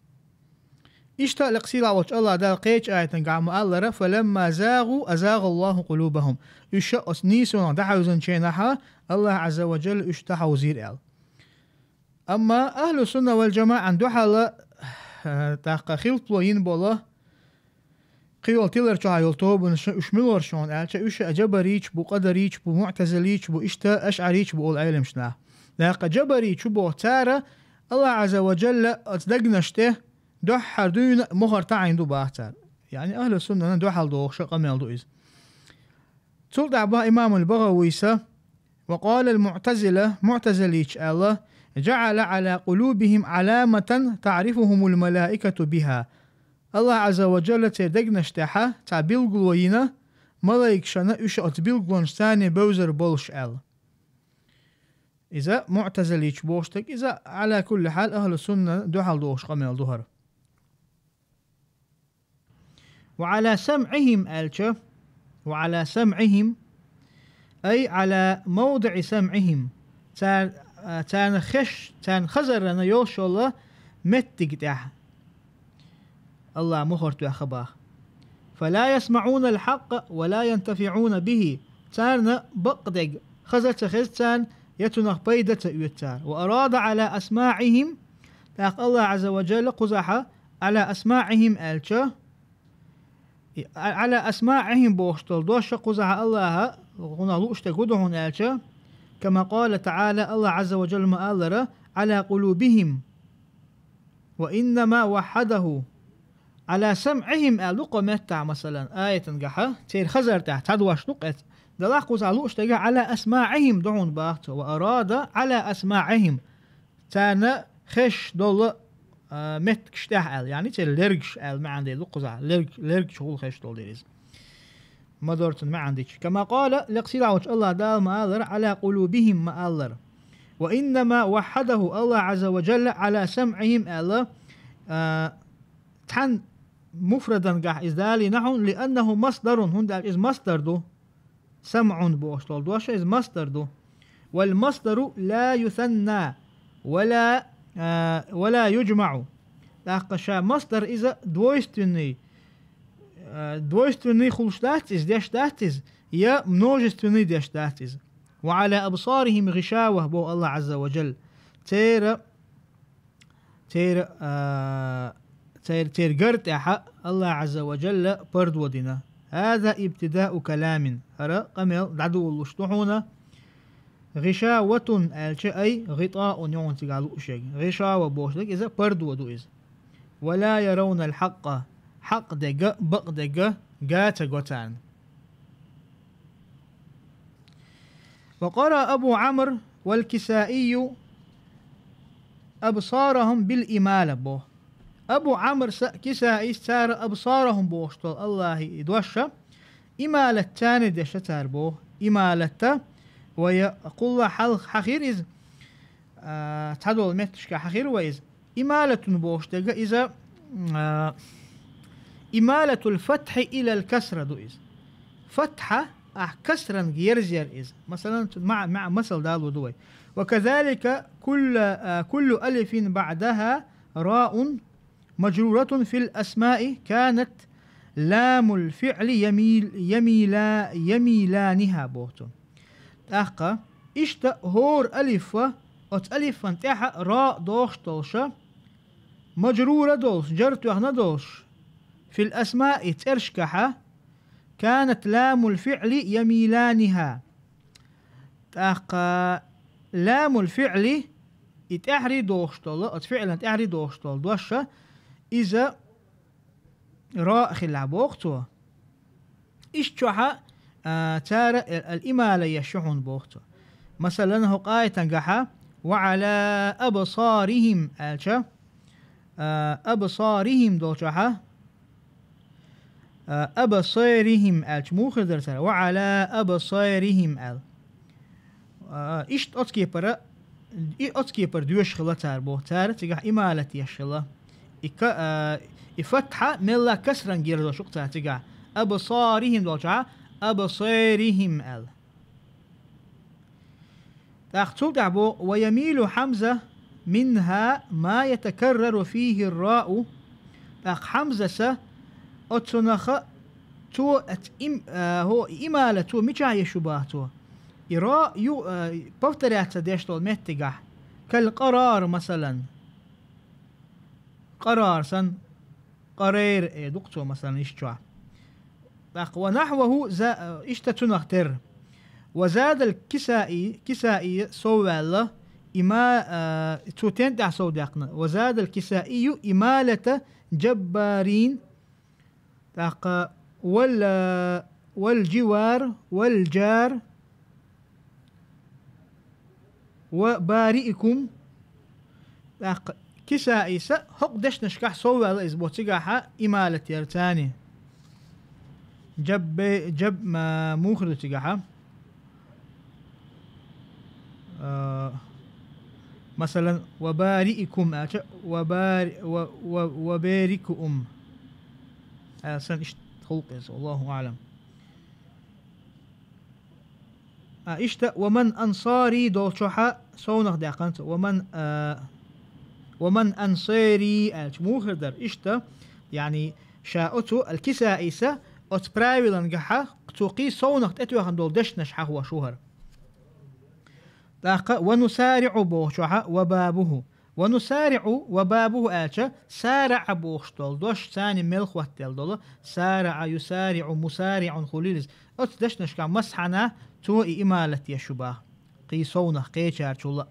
[SPEAKER 2] إشتا لقسيلا وش الله دال قيش آية تنجح مؤلرة فلما زاغوا أزاغ الله قلوبهم إشتا أسنيسونا دحوزن شينها الله عز وجل إشتا وزير آل أما أهل السنة والجماعة عندو حالا تاقا خلط وين بولا قيل تيلر شايل توبن اشملور شون الچ اش اجبريچ بو قدريچ بو معتزليچ بو اشتا اشعريچ بو العلم شنا لاق جبريچ بو تاره الله عز وجل اتدغنشته دحر دون مهر تعين دو باهتر يعني اهل السنه دو حال دو شقمل دو از تلد ابا امام البغويسه وقال المعتزله معتزليچ الله جعل على قلوبهم علامه تعرفهم الملائكه بها الله عز وجل تدقنشتها تعبيلغلوينا ملايك شنا اش اتبيلغلونشتاني بوزر بولش ال اذا معتزليش بوشتك اذا على كل حال اهل السنه دو حال دوش قمل ظهر وعلى سمعهم الچ وعلى سمعهم اي على موضع سمعهم تان خش تان خزرنا يوش الله متقتح الله مخرت أخباه فلا يسمعون الحق ولا ينتفعون به تان بقدق خزت خزتان يتنخ بيدة يتار وأراد على أسماعهم تاق الله عز وجل قزح على أسماعهم ألشا على أسماعهم بوشتل دوش قزح الله غنالوش تقودهن ألشا كما قال تعالى الله عز وجل مآلرة على قلوبهم وإنما وحده على سمعهم ألقى متع مثلا آية نجحة تير خزر تحت هدوش نقط دلاقوز علوش تجا على أسماعهم دعون باخت وأراد على أسماعهم تانا خش دول متكشتاح يعني تير لرجش ما عندي لقوز لرج شغل خش دول ديريز ما دورتن ما عنديش كما قال لقصيد عوج الله دال مآلر على قلوبهم مآلر وإنما وحده الله عز وجل على سمعهم ألا تحن مفردا قاح إزدالي نحن لأنه مصدر هند إز مصدر دو سمع بوشتول دوش إز مصدر دو والمصدر لا يثنى ولا يجمع لقشا مصدر إذا دويستني خلشتاتز ديشتاتز يا منوجستني ديشتاتز وعلى أبصارهم غشاوة بو الله عز وجل تير قرت الله عز وجل برد ودنا هذا ابتداء كلام هرا قمل دعدو اللشتحونا غشاوة أي غطاء يون تقالو شيء غشاوة بوشتك إذا برد ودو إذا ولا يرون الحق حق دقا بق دقا قات قتان وقرأ أبو عمرو والكسائي أبصارهم بالإمالة بو أبو عمرو كسائي سار أبصارهم بوشتل الله يدوشا إمالة تاني دشتار بو إمالة ويقول حخير إذ تحدول متشك حخير وإذ إمالة بوشتل إذا إمالة الفتح إلى الكسرة دو إذ فتحة كسرا يرزير إذ مثلا مع مثل دالو دوي وكذلك كل ألف بعدها راء مجرورة في الأسماء كانت لام الفعل يميلانها بوتون أحقا إشتا هور ألف أت ألف فانتحة راء دوش دولشة مجرورة دوش جرت وحنا دوش في الأسماء ترشكحة كانت لام الفعل يميلانها أحقا لام الفعل يتحري دوشتول اتفعلا تحري دوشتول دوشة إذا راء خلع بوقتو إشتوحا تارى الإمالة يشحون بوقتو مثلا هو قاية تنقحا وعلى أبصارهم ألشا أبصارهم دوشحا أبصارهم ألش مو خدر وعلى أبصارهم أل إشت أتكيبر دوش خلا تار بو تار تجاه إمالة يشلا إفتحة ملا كسرا جير دو شقتها تجاه أبصارهم دوشا أبصارهم ال تأخذ دعبو ويميل حمزة منها ما يتكرر فيه الراء تأخ حمزة س أتنخ تو هو إمالة تو ميجا يشبه تو إراء يو بفترات ديشتول متجح كالقرار مثلا قرار سن قرير دكتور مثلا إشتوا ونحوه إشتتنختر وزاد الكسائي سوال إما توتين دع سوداقنا وزاد الكسائي إمالة جبارين والجوار والجار وبارئكم كسائي حق دش نشكح سوال إزبوتيقاها إمالة يرتاني جب ما موخر تيقاها مثلا وبارئكم وباركم سن خلق الله أعلم ومن أنصاري دولشوحا سونخ داقنت ومن أنصاري موخر در يعني شاءتو الكسائسة أتبراويلن جحا توقي سونخ تأتوخن دول دشنش حهو شهر ونسارع بوشوحا وبابه ونسارع وبابه سارع بوشتول دوش ثاني ملخ وحتل دول سارع يسارع مسارع خليلز أتدشنش كان مسحنا تو إمالة يشبه قيسونه قيشار شولا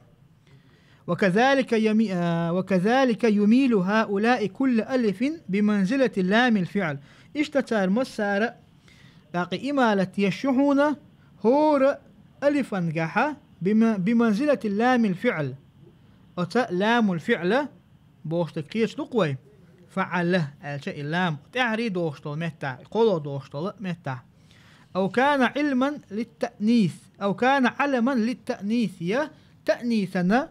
[SPEAKER 2] وكذلك يميل هؤلاء كل ألف بمنزلة اللام الفعل اشتتار مسارع لاقي إمالة يشحون هور ألفا جحا بمنزلة اللام الفعل أتا لام الفعل بوشتكيش لقوي فعله الشيء اللام تعري دوشتول متى قولو دوشتول متى أو كان علما للتأنيث أو كان علما للتأنيث يا تأنيثنا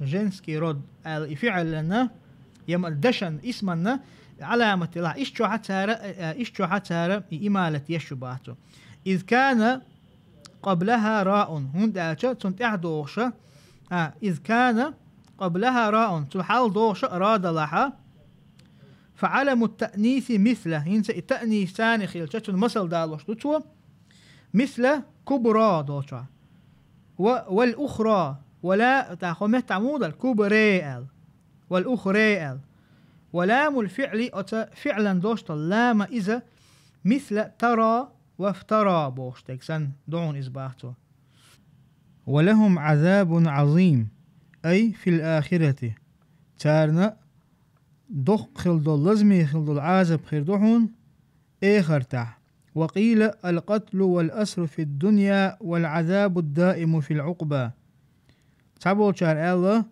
[SPEAKER 2] جنسكي رد الفعلنا يم الدشن اسمنا علامة الله إشتو حتى إمالة يشبهته إذ كان قبلها راء هنداتش تنتع دوشة إذ كان قبلها راء تحال دوشة أراد لها فعلم التأنيث مثله ينسى التأنيث ثاني خيلشة مثل دالوش دوتوا مثل كبرى دوشة والأخرى ولا تاخمه تعمود الكبرى والأخرى ولام الفعل فعلا دوشة اللام إذا مثل ترى وافترى بوشتك سن دعون إزباحته ولهم عذاب عظيم أي في الآخرة تارنا دخ خلدو لزمي خلدو العازب خير دحون إيخرتع وقيل القتل والأسر في الدنيا والعذاب الدائم في العقبة تابو شار الله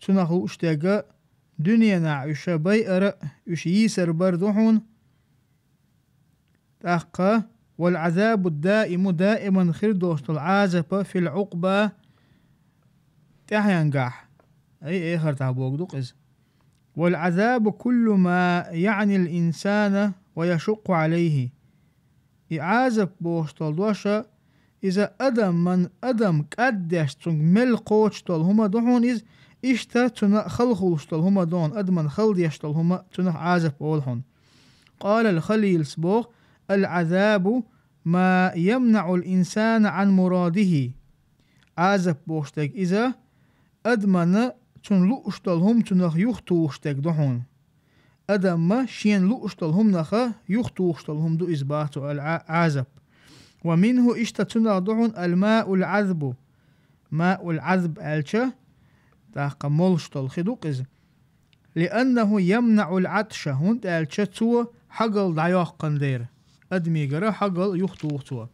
[SPEAKER 2] تنخو اشتاق دنيا نعيش بيئر يشيسر بردحون تأخى والعذاب الدائم دائما خير دوست العازب في العقبة تحينقح أي إخر تابوك دوقز والعذاب كل ما يعني الإنسان ويشق عليه إعازب بوشتل دوشة إذا أدم من أدم قدش تنق ملقوشتل هما دحون إذ إشتا تنق خلخوشتل هما دون أدمن خلد يشتل هما تنق عازب بولهن قال الخليل سبوخ العذاب ما يمنع الإنسان عن مراده عازب بوشتك إذا أدمن تنلؤشتلهم تنخ يختوشتك دحون أدم شين لؤشتلهم نخ يختوشتلهم دو إزباتو العازب ومنه اشتتنا دحون الماء العذب ماء العذب ألشة تاق مولشتل خدوقز لأنه يمنع العطش هند ألشة تو حقل دعياق قندير أدمي قرأ حقل يختوشتوا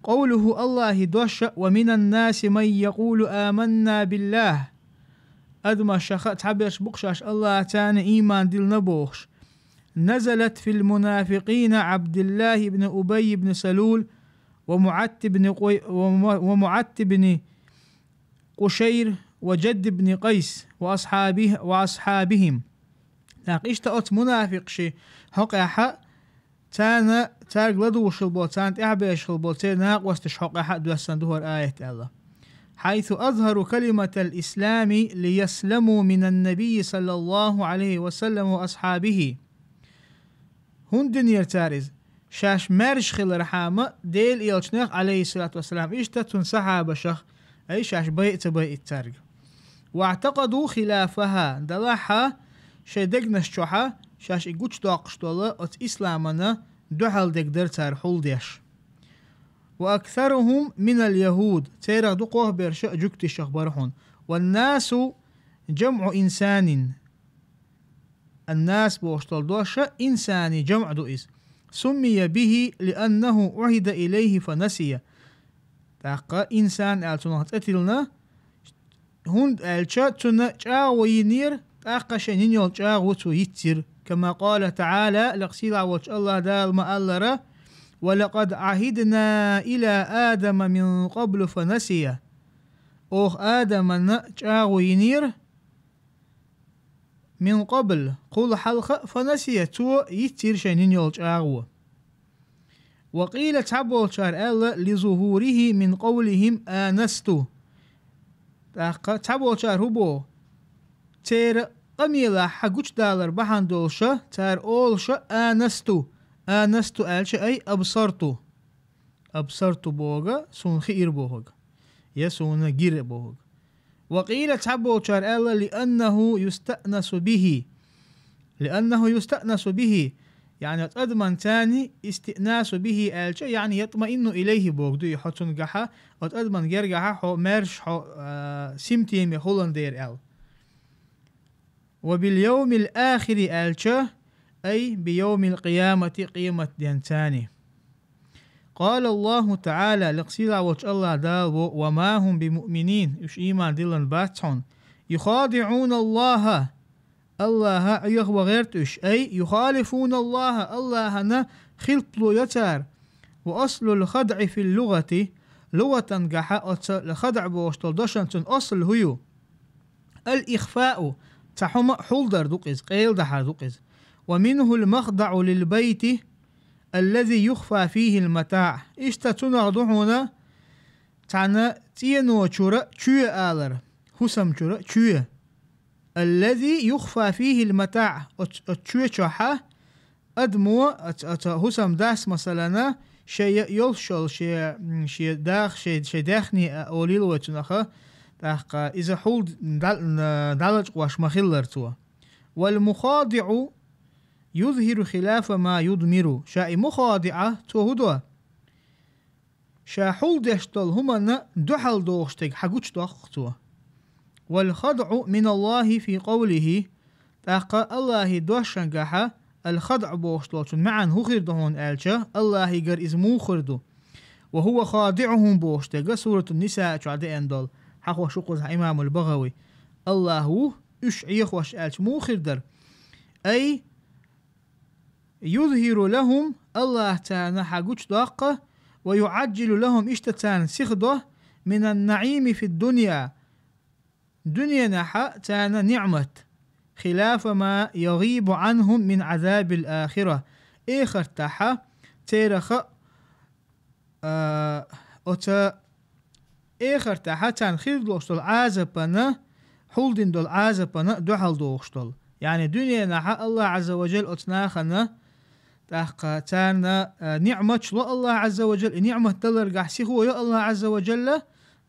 [SPEAKER 2] قوله الله دوش ومن الناس من يقول آمنا بالله أدم الشخص حبيش بقشاش الله تاني إيمان دل نبوخش نزلت في المنافقين عبد الله بن أبي بن سلول ومعت بن قشير وجد بن قيس وأصحابهم ناقشت أت منافق شي حقا تانا تارق لدوش البو تانت اعبيش البو تيناق واستشحق احد دوسن دهور آية الله حيث أظهر كلمة الإسلام ليسلموا من النبي صلى الله عليه وسلم وأصحابه هندن يرتارز شاش مارش خل رحامة ديل إيلشناق عليه الصلاة والسلام إشتتن صحابة شخ أي شاش بيئت تارق واعتقدوا خلافها دلاحة شيدقنا الشوحة شاش إيقوش داقشتولا أت إسلامنا دحل دقدر تار حول ديش وأكثرهم من اليهود تيرا دقوه برشا جكت الشخبرحون والناس جمع إنسان الناس بوشتل دوشة إنساني جمع دوئس سمي به لأنه عهد إليه فنسي تاقا إنسان ألتنهت أتلنا هند ألشا تنا وينير تاقا شنين يلشا وتو يتر كما قال تعالى لقسيلا وش الله دال ما ألرا ولقد عهدنا إلى آدم من قبل فنسي أوه آدم وينير من قبل قول حلقة فنسي تو يتر شنين يلشا وقيل تعبول شار ألا لظهوره من قولهم آنستو تعبول شار هبو تير قميلة حقوش دالر بحان دولشة تار أولشة آنستو ألشة أي أبصرتو بوغا سون خير بوغا يسون جير بوغا وقيل تعبول شار ألا لأنه يستأنس به يعني أتأدمن تاني استئناس به ألشة يعني يطمئن إليه بوغدو يحطن قحا أتأدمن جرقحا حو مرش حو سمتيمي خلن دير أل وباليوم الآخر ألشة أي بيوم القيامة قيمة دينتاني قال الله تعالى لقسيلا وش الله دالو وما هم بمؤمنين يش إيمان دلن باتحون يخادعون الله أيه وغيرتش أي يخالفون الله نا خلطلو يتار وأصل الخدع في اللغة لغة قحا الخدع بوشتل دوشنتن أصل هيو الإخفاء تحم حلدر دوقز قيل دحر دوقز ومنه المخدع للبيت الذي يخفى فيه المتاع اشتتنا ضحونا تانا تينو چورا چوية آلر حسم چورا چوية الذي يخفى فيه المتاع اتشوية چوحا أدمو حسم داس مثلا شيء يلشل شيء داخني أوليل وچنخا تاقا إذا حول دالج واش مخلر توا والمخادع يظهر خلاف ما يضمر شاء مخادعة توهدوا شا حول دشتل هما دحل دوغشتك حقوش دوغتوا والخدع من الله في قوله تاقا الله دوشنقحا الخدع بوشتلتون معا هخير دهون ألشا الله يقر إزمو خردو وهو خادعهم بوشتك سورة النساء شعدين دول حقو شقوز إمام البغوي الله أشعيخ وش ألش مو خردر أي يظهر لهم الله تانا حقوش داقة ويعجل لهم اشتتان سخده من النعيم في الدنيا دنيا نحا تانا نعمة خلاف ما يغيب عنهم من عذاب الآخرة إخر تحا تيرخ إخر تحا تان خير دوشتل عازبنا حولدين دول عازبنا دوحل دوشتل يعني دنيا نحا الله عز وجل أتناخنا تحقا تانا نعمة شلو الله عز وجل نعمة دلر قحسي هو يا الله عز وجل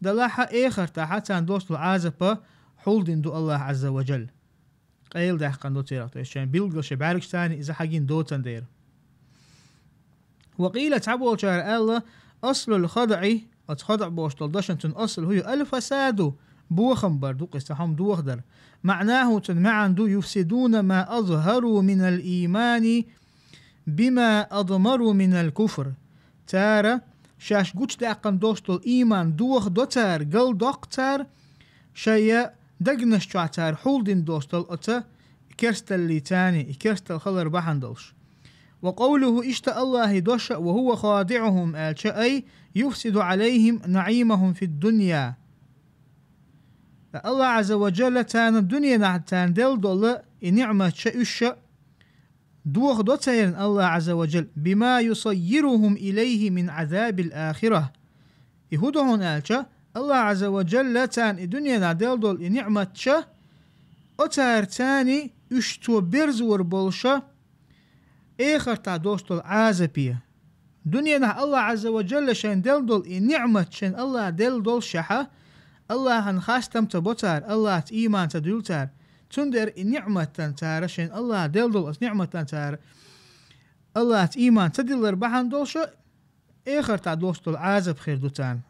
[SPEAKER 2] دلاحا إخر تحا تان دوشتل عازبا حولدين دو الله عز وجل قيل دحقا دو تيرا تشان بيلقل شبارك تاني إذا حقين دوتن دير وقيل تعبول شعر الله أصل الخدع أتخدع بوشتل داشنتن أصل هو الفساد بوخم بردوق استحام دوخدر معناه تنمعن دو يفسدون ما أظهروا من الإيمان بما أضمروا من الكفر تارا شاش قوش داقن دوشتل إيمان دوخ دوتار قل دوقتار شيء دقنش تعتار حولدين دوشتل أتا كرستل ليتاني كرستل خلر بحندلش وقوله اشتاء الله دوش وهو خادعهم أي يفسد عليهم نعيمهم في الدنيا الله عز وجل تان الدنيا نعتان دل دول نعمة شئش دوخ دوتين الله عز وجل بما يصيرهم إليه من عذاب الآخرة يهودهون ألشا الله عز وجل تان الدنيا نادل دول نعمة شا أتار تاني اشتو برزور بولشا آخر تا دوستول عازبية دنيا نه الله عز وجل شان دل دول نعمة شان الله دل دول شحا الله هنخاستم تبوتار الله إيمان تدولتار تندر نعمة تنتار شان الله دل دول نعمة تنتار الله إيمان تدلر بحان دولشا آخر تا دوستول عازب خير دوتان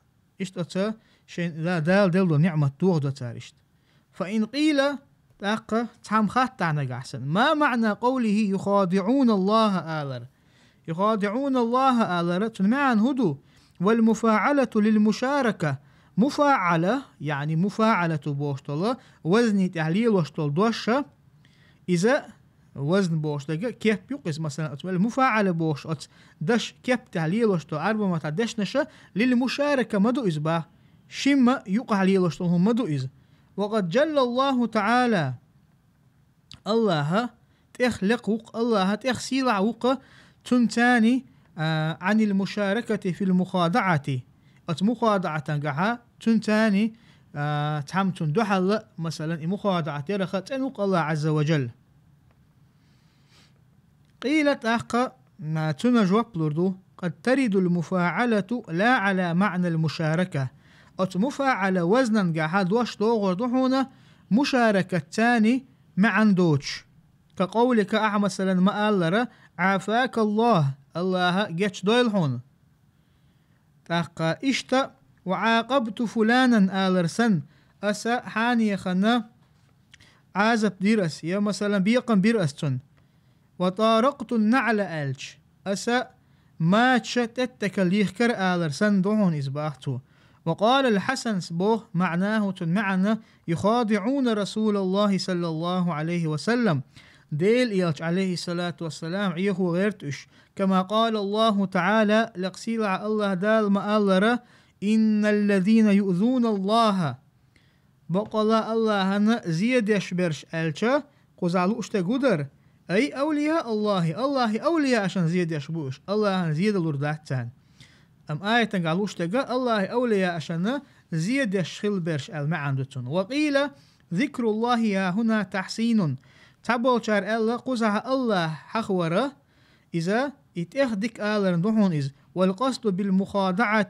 [SPEAKER 2] اشت أتا شان لا دل دول نعمة دوغ دوتار اشت فإن قيل تاقة تحم خات تعنى قحسن ما معنى قوله يخادعون الله آلر يخادعون الله آلر تنمعن هدو والمفاعلة للمشاركة مفاعلة يعني مفاعلة بوشتلا وزن تحليل وشتل دوشة إذا وزن بوشتلا كيف يقص مثلا المفاعلة بوش دش كيف تحليل وشتل أربع ما تعدش نشا للمشاركة مدو إزبا شما يقع حليل وشتل هم مدو إز وقد جل الله تعالى الله تخلق وق الله تخسيلع وق تنتاني عن المشاركة في المخادعة مخادعة قحا تنتاني تحمتن دحل مثلا مخادعة يرخت أنوق الله عز وجل قيلت أخا تنجوب لردو قد ترد المفاعلة لا على معنى المشاركة مفاعلة وزنا قحا دوش دوغر دوحونا مشاركة تاني مع دوش كقولك مثلا ما ألر عافاك الله الله جتش دويل هون تاقا اشتا وعاقبت فلانا آلرسن أسا حاني خنا عازب ديرس يا مثلا بيقن بيرأستن وطارقت النعل ألج أسا ما تشتتك ليخكر آلرسن دهون إزباحتو وقال الحسن سبوه معناه تنمعنا يخادعون رسول الله صلى الله عليه وسلم ديل إيالج عليه الصلاة والسلام عيه غيرتش كما قال الله تعالى لقسيلع الله دال ما ألره إن الذين يؤذون الله بقال الله هنا زيد يشبرش ألشا قزعلو اشتقودر أي أولياء الله أولياء عشان زيد يشبوش الله زيد الورداتان أم آية تنقالو اشتقا الله أولياء عشان زيد يشخل برش المعندتون وقيل ذكر الله يا هنا تحسين تبول شار الله قزع الله حخورة إذا اتخدك آلر نحون إذ والقصد بالمخادعة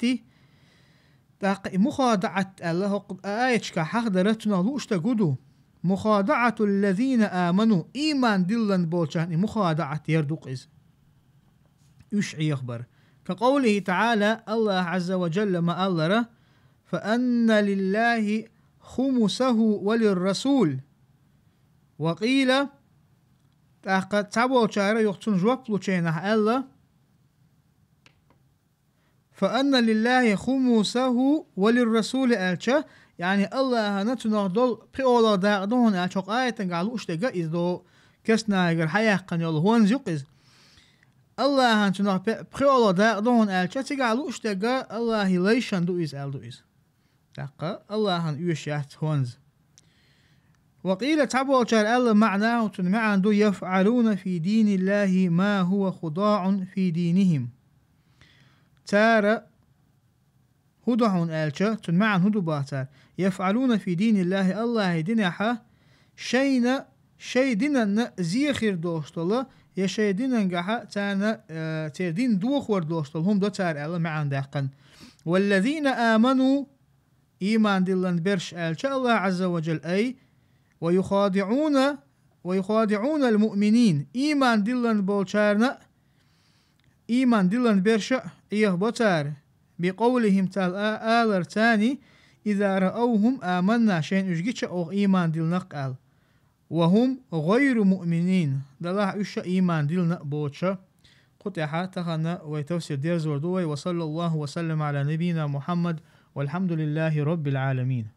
[SPEAKER 2] مخادعة الله آيتك حخدرتنا لوشت قدو مخادعة الذين آمنوا إيمان دلن بولشان مخادعة يردق إذ يشعي يخبر كقوله تعالى الله عز وجل ما ألره فأن لله خمسه وللرسول وقيل تاقد تابو شارع يقتن جوابلو شينه الله فأن لله خمسه وللرسول ألشا يعني الله نتنا دول بيولا داقدون ألشاق آية تنقالو اشتقا إذ دو كسنا يقر حياة قنيول هون زيقز الله نتنا بيولا داقدون ألشا تنقالو اشتقا الله ليشان دو إذ أل دو إذ تاقا الله يشيات هونز وقيل تبو شار الله معناه تنمعن دو يفعلون في دين الله ما هو خضاع في دينهم تارى هدوحون ألشا تنمعن هدو باتار يفعلون في دين الله الله دينها شي دينا زيخير دوشتلا يا شي دينا نقحا تانا تردين دوخور دوشتل هم دو تار الله معن داقن والذين آمنوا إيمان دلن برش ألشا الله عز وجل أي ويخادعون المؤمنين إيمان دلن بولشارنا إيمان دلن برشا إيه بطار بقولهم تال آلر تاني إذا رأوهم آمنا شين أجيتش أو إيمان دلن قال وهم غير مؤمنين دلها إشا إيمان دلن بوتشا قطعها تخنا ويتوسير دير زوردوي وصلى الله وسلم على نبينا محمد والحمد لله رب العالمين.